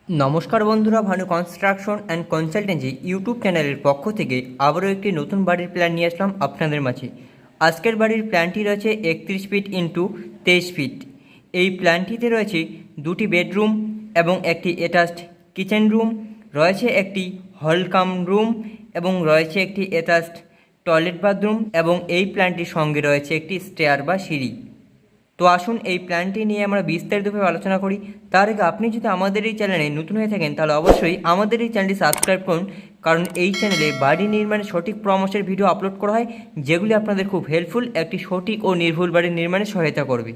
নমস্কার বন্ধুরা, Bhanu construction and consultancy YouTube চ্যানেলের পক্ষ থেকে আবারও একটি নতুন বাড়ির প্ল্যান নিয়ে আসলাম আপনাদের মাঝে। আজকের বাড়ির প্ল্যানটি রয়েছে 31 ফিট ইন্টু 23 ফিট। এই প্ল্যানটিতে রয়েছে দুটি বেডরুম এবং একটি অ্যাটাচড কিচেন রুম, রয়েছে একটি হল কাম রুম এবং রয়েছে একটি অ্যাটাচড টয়লেট বাথরুম এবং এই প্ল্যানটির সঙ্গে রয়েছে একটি স্টেয়ার বা সিঁড়ি। তো আসুন এই প্ল্যানটি নিয়ে আমরা বিস্তারিতভাবে আলোচনা করি। তার আগে আপনি যদি আমাদের এই চ্যানেলে নতুন হয়ে থাকেন তাহলে অবশ্যই আমাদের এই চ্যানেলটি সাবস্ক্রাইব করুন, কারণ এই চ্যানেলে বাড়ি নির্মাণের সঠিক পরামর্শের ভিডিও আপলোড করা হয়, যেগুলি আপনাদের খুব হেল্পফুল একটি সঠিক ও নির্ভুল বাড়ি নির্মাণে সহায়তা করবে।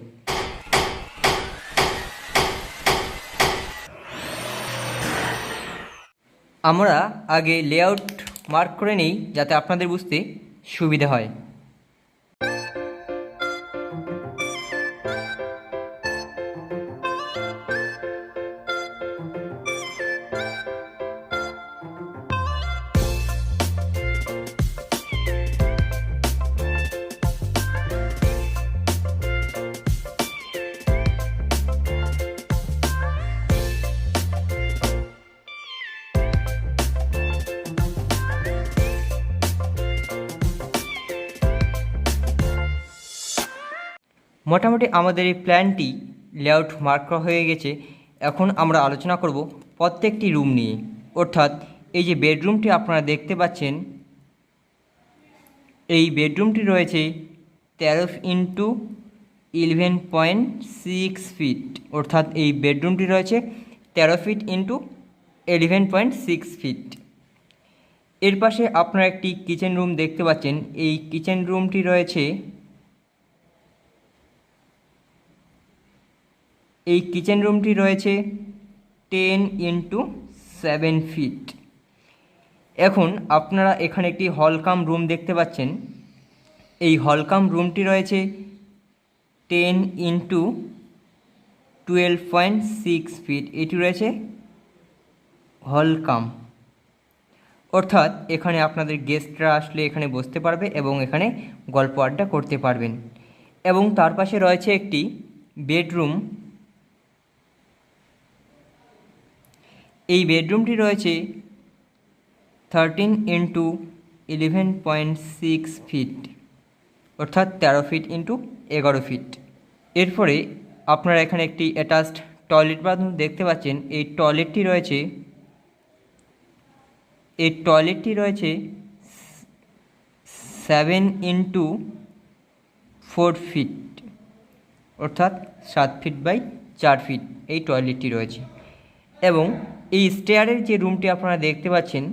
আমরা আগে লেআউট মার্ক করে নিই যাতে আপনাদের বুঝতে সুবিধা হয়। মোটামুটি আমাদের এই প্ল্যানটি লেআউট মার্ক করা হয়ে গেছে। এখন আমরা আলোচনা করব প্রত্যেকটি রুম নিয়ে। অর্থাৎ এই যে বেডরুমটি আপনারা দেখতে পাচ্ছেন, এই বেডরুমটি রয়েছে 13 ইন্টু 11.6 ফিট। অর্থাৎ এই বেডরুমটি রয়েছে 13 ফিট ইন্টু 11.6 ফিট। এর পাশে আপনারা একটি কিচেন রুম দেখতে পাচ্ছেন। এই কিচেন রুমটি রয়েছে এই কিচেন রুমটি রয়েছে 10 ইন্টু 7 ফিট। এখন আপনারা এখানে একটি হলকাম রুম দেখতে পাচ্ছেন। এই হলকাম রুমটি রয়েছে 10 ইন্টু 12.6 ফিট। এটি রয়েছে হলকাম, অর্থাৎ এখানে আপনাদের গেস্টরা আসলে এখানে বসতে পারবে এবং এখানে গল্প আড্ডা করতে পারবেন। এবং তার পাশে রয়েছে একটি বেডরুম। এই বেডরুমটি রয়েছে 13 ইন্টু 11.6 ফিট, অর্থাৎ 13 ফিট ইন্টু 11 ফিট। এরপরে আপনারা এখানে একটি অ্যাটাচড টয়লেট বাথরুম দেখতে পাচ্ছেন। এই টয়লেটটি রয়েছে 7 ইন্টু 4 ফিট, অর্থাৎ 7 ফিট বাই 4 ফিট এই টয়লেটটি রয়েছে। এবং এই স্টেয়ারের যে রুমটি আপনারা দেখতে পাচ্ছেন,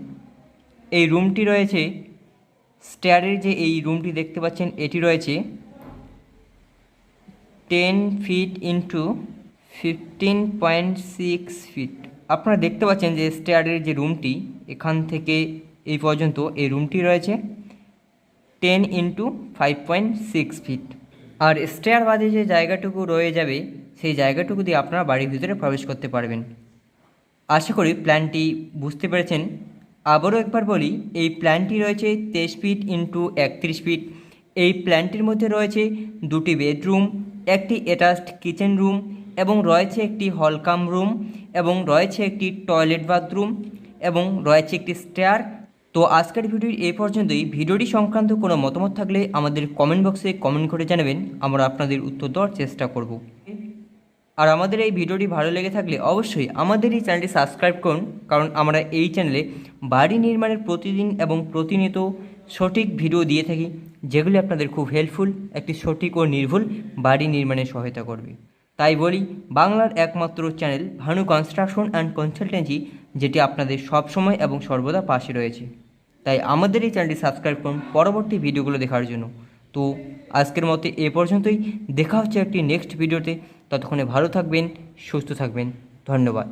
এই রুমটি রয়েছে স্টেয়ারের যে এই রুমটি দেখতে পাচ্ছেন এটি রয়েছে 10 ফিট ইন্টু 15.6 ফিট। আপনারা দেখতে পাচ্ছেন যে স্টেয়ারের যে রুমটি এখান থেকে এই পর্যন্ত এই রুমটি রয়েছে 10 ইন্টু 5.6 ফিট। আর স্টেয়ার বাদে যে জায়গাটুকু রয়ে যাবে সেই জায়গাটুকু দিয়ে আপনারা বাড়ির ভিতরে প্রবেশ করতে পারবেন। আশা করি প্ল্যানটি বুঝতে পেরেছেন। আবারও একবার বলি, এই প্ল্যানটি রয়েছে 23 ফিট ইন্টু 31 ফিট। এই প্ল্যানটির মধ্যে রয়েছে দুটি বেডরুম, একটি অ্যাটাচড কিচেন রুম এবং রয়েছে একটি হলকাম রুম এবং রয়েছে একটি টয়লেট বাথরুম এবং রয়েছে একটি স্টেয়ার। তো আজকের ভিডিও এই পর্যন্তই। ভিডিওটি সংক্রান্ত কোনো মতামত থাকলে আমাদের কমেন্ট বক্সে কমেন্ট করে জানাবেন, আমরা আপনাদের উত্তর দেওয়ার চেষ্টা করব। আর আমাদের এই ভিডিওটি ভালো লেগে থাকলে অবশ্যই আমাদের এই চ্যানেলটি সাবস্ক্রাইব করুন, কারণ আমরা এই চ্যানেলে বাড়ি নির্মাণের প্রতিদিন এবং প্রতিনিয়ত সঠিক ভিডিও দিয়ে থাকি, যেগুলি আপনাদের খুব হেল্পফুল একটি সঠিক ও নির্ভুল বাড়ি নির্মাণে সহায়তা করবে। তাই বলি, বাংলার একমাত্র channel Bhanu construction and consultancy, যেটি আপনাদের সবসময় এবং সর্বদা পাশে রয়েছে। তাই আমাদের এই চ্যানেলটি সাবস্ক্রাইব করুন পরবর্তী ভিডিওগুলো দেখার জন্য। তো আজকের মতো এ পর্যন্তই। দেখা হচ্ছে একটি নেক্সট ভিডিওতে। ততক্ষণে ভালো থাকবেন, সুস্থ থাকবেন। ধন্যবাদ।